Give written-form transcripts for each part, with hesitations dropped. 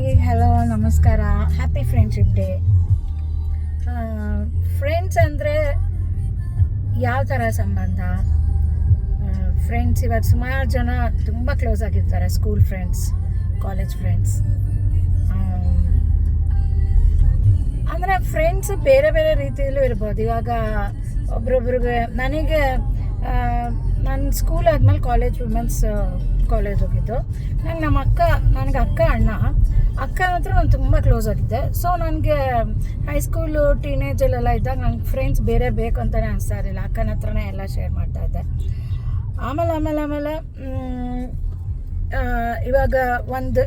Hello ನಮಸ್ಕಾರ, happy friendship day. Friends ಅಂದರೆ ಯಾವ ಥರ ಸಂಬಂಧ? ಫ್ರೆಂಡ್ಸ್ ಇವಾಗ ಸುಮಾರು ಜನ ತುಂಬ ಕ್ಲೋಸ್ ಆಗಿರ್ತಾರೆ. School friends, college friends. ಅಂದರೆ ಫ್ರೆಂಡ್ಸ್ ಬೇರೆ ಬೇರೆ ರೀತಿಯಲ್ಲೂ ಇರ್ಬೋದು. ಇವಾಗ ಒಬ್ರೊಬ್ರಿಗೆ ನನಗೆ ನಾನು ಸ್ಕೂಲ್ ಆದಮೇಲೆ ವುಮೆನ್ಸ್ ಕಾಲೇಜ್ ಹೋಗಿದ್ದು. ನನಗೆ ಅಕ್ಕ ಅಣ್ಣ ಹತ್ರ ನಾನು ತುಂಬ ಕ್ಲೋಸ್ ಆಗಿದ್ದೆ. ಸೊ ನನಗೆ ಹೈಸ್ಕೂಲು ಟೀನೇಜಲ್ಲೆಲ್ಲ ಇದ್ದಾಗ ನಂಗೆ ಫ್ರೆಂಡ್ಸ್ ಬೇರೆ ಬೇಕು ಅಂತಲೇ ಅನಿಸ್ತಾ ಇರಲಿಲ್ಲ. ಅಕ್ಕನ ಹತ್ರನೇ ಎಲ್ಲ ಶೇರ್ ಮಾಡ್ತಾಯಿದ್ದೆ. ಆಮೇಲೆ ಇವಾಗ ಒಂದು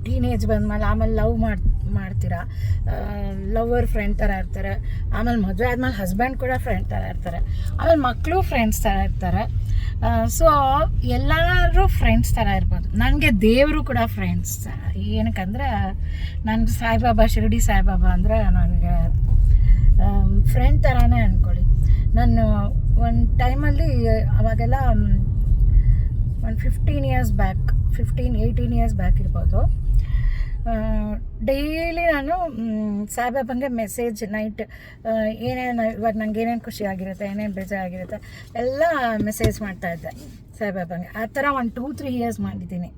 ಟೀನೇಜ್ ಬಂದಮೇಲೆ ಆಮೇಲೆ ಲವ್ ಮಾಡ್ತೀರಾ, ಲವರ್ ಫ್ರೆಂಡ್ ಥರ ಇರ್ತಾರೆ. ಆಮೇಲೆ ಮದುವೆ ಆದಮೇಲೆ ಹಸ್ಬೆಂಡ್ ಕೂಡ ಫ್ರೆಂಡ್ ಥರ ಇರ್ತಾರೆ. ಆಮೇಲೆ ಮಕ್ಕಳು ಫ್ರೆಂಡ್ಸ್ ಥರ ಇರ್ತಾರೆ. ಸೊ ಎಲ್ಲರೂ ಫ್ರೆಂಡ್ಸ್ ಥರ ಇರ್ಬೋದು. ನನಗೆ ದೇವರು ಕೂಡ ಫ್ರೆಂಡ್ಸ್. ಏನಕ್ಕಂದರೆ ನನಗೆ ಸಾಯಿಬಾಬಾ, ಶಿರಡಿ ಸಾಯಿಬಾಬಾ ಅಂದರೆ ನನಗೆ ಫ್ರೆಂಡ್ ಥರನೇ ಅಂದ್ಕೊಳ್ಳಿ. ನಾನು ಒಂದು ಟೈಮಲ್ಲಿ ಅವಾಗೆಲ್ಲ ಒಂದು 18 ಇಯರ್ಸ್ ಬ್ಯಾಕ್ ಇರ್ಬೋದು. ಡೈಲಿ ನಾನು ಸಾಯಿಬಾಬಂಗೆ ಮೆಸೇಜ್ ನೈಟ್ ಏನೇನು ಇವಾಗ ನಂಗೆ ಏನೇನು ಖುಷಿ ಆಗಿರುತ್ತೆ, ಏನೇನು ಬೇಜಾರಾಗಿರುತ್ತೆ ಎಲ್ಲ ಮೆಸೇಜ್ ಮಾಡ್ತಾಯಿದ್ದೆ ಸಾಯಿಬಾಬಂಗೆ. ಆ ಥರ ಒಂದು 2-3 ಇಯರ್ಸ್ ಮಾಡಿದ್ದೀನಿ.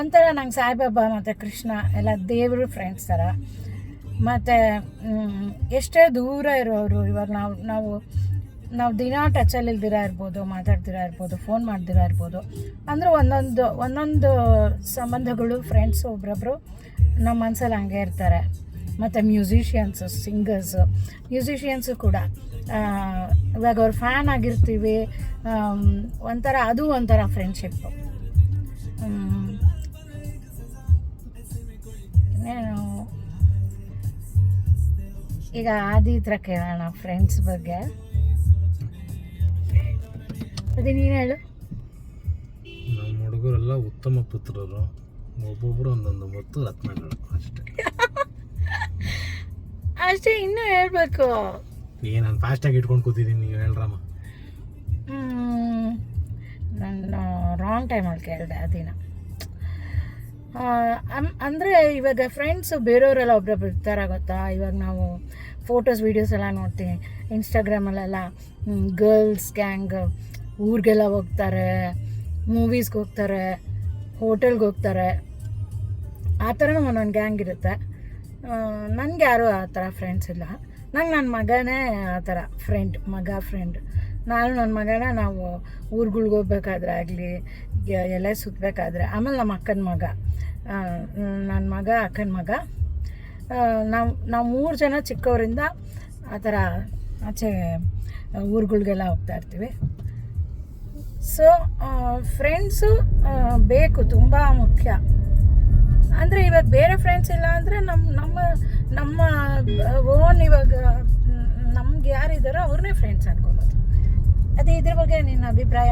ಒಂಥರ ನಂಗೆ ಸಾಯಿಬಾಬಾ ಮತ್ತು ಕೃಷ್ಣ ಎಲ್ಲ ದೇವರು ಫ್ರೆಂಡ್ಸ್ ಥರ. ಮತ್ತು ಎಷ್ಟೇ ದೂರ ಇರೋರು, ಇವಾಗ ನಾವು ದಿನ ಟಚಲ್ಲಿ ಇಲ್ದಿರ ಇರ್ಬೋದು, ಮಾತಾಡ್ದಿರ ಇರ್ಬೋದು, ಫೋನ್ ಮಾಡ್ದಿರ ಇರ್ಬೋದು. ಅಂದರೆ ಒಂದೊಂದು ಸಂಬಂಧಗಳು, ಫ್ರೆಂಡ್ಸು ಒಬ್ರೊಬ್ಬರು ನಮ್ಮ ಮನಸ್ಸಲ್ಲಿ ಹಂಗೆ ಇರ್ತಾರೆ. ಮತ್ತು ಮ್ಯೂಸಿಷಿಯನ್ಸು ಕೂಡ ಇವಾಗ ಅವ್ರ ಫ್ಯಾನ್ ಆಗಿರ್ತೀವಿ. ಅದು ಒಂಥರ ಫ್ರೆಂಡ್ಶಿಪ್ಪು. ಇನ್ನೇನು ಈಗ ಆದಿ ಹತ್ರ ಕೇಳೋಣ ಫ್ರೆಂಡ್ಸ್ ಬಗ್ಗೆ. ಅದೇ ನೀನು ಹೇಳು. ನಮ್ಮ ಹುಡುಗರೆಲ್ಲ ಉತ್ತಮ ಪುತ್ರರು, ಒಬ್ಬೊಬ್ಬರು ಒಂದೊಂದು ಮುತ್ತು ರತ್ನಗಳು ಅಷ್ಟೇ. ಇನ್ನೂ ಹೇಳ್ಬೇಕು. ನಾನು ಫಾಸ್ಟಾಗಿ ಇಟ್ಕೊಂಡು ಕೂತಿದ್ದೀನಿ, ನೀವು ಹೇಳ್ರಮ್ಮ. ನಾನು ರಾಂಗ್ ಟೈಮಲ್ಲಿ ಕೇಳಿದೆ ಅದಿನ. ಅಂದರೆ ಇವಾಗ ಫ್ರೆಂಡ್ಸು ಬೇರೆಯವರೆಲ್ಲ ಒಬ್ಬೊಬ್ರು ಇರ್ತಾರೆ ಗೊತ್ತಾ. ಇವಾಗ ನಾವು ಫೋಟೋಸ್ ವೀಡಿಯೋಸ್ ಎಲ್ಲ ನೋಡ್ತೀನಿ ಇನ್ಸ್ಟಾಗ್ರಾಮಲ್ಲೆಲ್ಲ. ಗರ್ಲ್ಸ್ ಗ್ಯಾಂಗ್ ಊರಿಗೆಲ್ಲ ಹೋಗ್ತಾರೆ, ಮೂವೀಸ್ಗೆ ಹೋಗ್ತಾರೆ, ಹೋಟೆಲ್ಗೆ ಹೋಗ್ತಾರೆ. ಆ ಥರನೂ ಒಂದೊಂದು ಗ್ಯಾಂಗ್ ಇರುತ್ತೆ. ನನಗೆ ಯಾರೂ ಆ ಥರ ಫ್ರೆಂಡ್ಸ್ ಇಲ್ಲ. ನನ್ನ ಮಗನೇ ಆ ಥರ ಫ್ರೆಂಡ್. ನಾನು ನನ್ನ ಮಗನ ನಾವು ಊರುಗಳ್ಗೆ ಹೋಗ್ಬೇಕಾದ್ರೆ ಆಗಲಿ, ಎಲ್ಲ ಸುತ್ತಬೇಕಾದ್ರೆ. ಆಮೇಲೆ ನಮ್ಮ ಅಕ್ಕನ ಮಗ, ನನ್ನ ಮಗ, ಅಕ್ಕನ ಮಗ, ನಾವು 3 ಜನ ಚಿಕ್ಕವರಿಂದ ಆ ಥರ ಆಚೆ ಊರುಗಳಿಗೆಲ್ಲ ಹೋಗ್ತಾ ಇರ್ತೀವಿ. ಸೊ ಫ್ರೆಂಡ್ಸು ಬೇಕು, ತುಂಬ ಮುಖ್ಯ. ಅಂದರೆ ಇವಾಗ ಬೇರೆ ಫ್ರೆಂಡ್ಸ್ ಇಲ್ಲ ಅಂದರೆ ನಮ್ಮ ಓನ್ ಇವಾಗ ನಮ್ಗೆ ಯಾರಿದ್ದಾರೋ ಅವ್ರನ್ನೇ ಫ್ರೆಂಡ್ಸ್ ಅನ್ಕೊಬೋದು. ಅದೇ ಇದ್ರ ಬಗ್ಗೆ ನಿನ್ನ ಅಭಿಪ್ರಾಯ?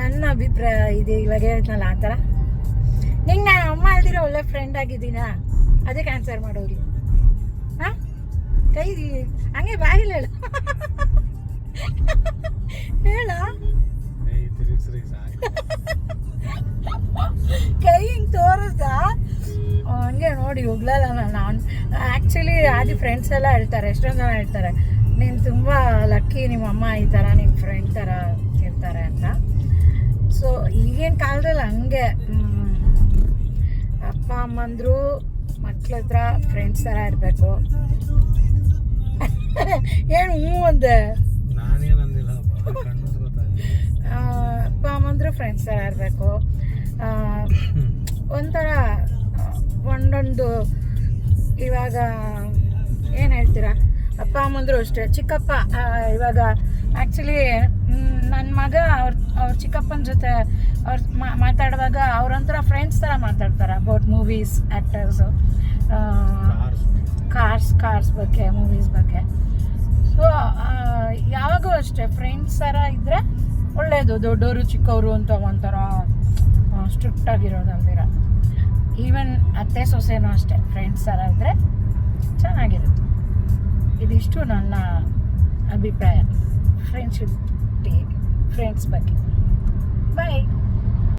ನನ್ನ ಅಭಿಪ್ರಾಯ ಇದೆ. ಇವಾಗ ಹೇಳ್ತನಲ್ಲ ಆ ಥರ. ನಿಂಗೆ ನಾನು ಅಮ್ಮ ಅಲ್ದಿರೋ ಒಳ್ಳೆ ಫ್ರೆಂಡ್ ಆಗಿದ್ದೀನಾ? ಅದಕ್ಕೆ ಆನ್ಸರ್ ಮಾಡೋರಿ. ಹಾಂ, ಕೈ ಹಂಗೆ ಬಾಯಿಲ್ಲ ಹೇಳ ಹೇಳ ಕೈ ಹಿಂಗೆ ತೋರಿಸ್ದ ಹಂಗೆ ನೋಡಿ ಹೋಗ್ಲಲ್ಲ. ನಾನು ಆ್ಯಕ್ಚುಲಿ ಆದಿ ಫ್ರೆಂಡ್ಸ್ ಎಲ್ಲ ಹೇಳ್ತಾರೆ, ಎಷ್ಟೊಂದು ಜನ ಹೇಳ್ತಾರೆ, ನೀನು ತುಂಬ ಲಕ್ಕಿ, ನಿಮ್ಮ ಅಮ್ಮ ಈ ಥರ ನಿಮ್ಮ ಫ್ರೆಂಡ್ ಥರ ಇರ್ತಾರೆ ಅಂತ. ಸೊ ಈಗಿನ ಕಾಲದಲ್ಲಿ ಹಂಗೆ ಅಪ್ಪ ಅಮ್ಮಂದ್ರು ಮಕ್ಳ ಹತ್ರ ಫ್ರೆಂಡ್ಸ್ ಥರ ಇರಬೇಕು. ಏನು ಒಂದೆ ಅಪ್ಪ ಅಮ್ಮಂದ್ರು ಫ್ರೆಂಡ್ಸ್ ಥರ ಇರಬೇಕು. ಒಂಥರ ಒಂದೊಂದು ಇವಾಗ ಏನು ಹೇಳ್ತೀರಾ, ಅಪ್ಪ ಅಮ್ಮಂದ್ರು ಅಷ್ಟೇ. ಚಿಕ್ಕಪ್ಪ ಇವಾಗ ಆ್ಯಕ್ಚುಲಿ ನನ್ನ ಮಗ ಅವ್ರ ಚಿಕ್ಕಪ್ಪನ ಜೊತೆ ಅವ್ರು ಮಾತಾಡುವಾಗ ಅವ್ರೊಂಥರ ಫ್ರೆಂಡ್ಸ್ ಥರ ಮಾತಾಡ್ತಾರೆ ಅಬೌಟ್ ಮೂವೀಸ್, ಆ್ಯಕ್ಟರ್ಸು, ಕಾರ್ಸ್ ಬಗ್ಗೆ, ಮೂವೀಸ್ ಬಗ್ಗೆ. ಸೊ ಯಾವಾಗೂ ಅಷ್ಟೇ ಫ್ರೆಂಡ್ಸ್ ಥರ ಇದ್ದರೆ ಒಳ್ಳೆಯದು. ದೊಡ್ಡವರು ಚಿಕ್ಕವರು ಅಂತ ಒಂಥರ ಸ್ಟ್ರಿಕ್ಟ್ ಆಗಿರೋದಂದಿರ. ಈವನ್ ಅತ್ತೆ ಸೊಸೆನೂ ಅಷ್ಟೇ ಫ್ರೆಂಡ್ಸ್ ಥರ ಇದ್ದರೆ ಚೆನ್ನಾಗಿರುತ್ತೆ. ಇದಿಷ್ಟು ನನ್ನ ಅಭಿಪ್ರಾಯ ಫ್ರೆಂಡ್ಶಿಪ್ ಡೇ, ಫ್ರೆಂಡ್ಸ್ ಬಗ್ಗೆ. ಬಾಯ್.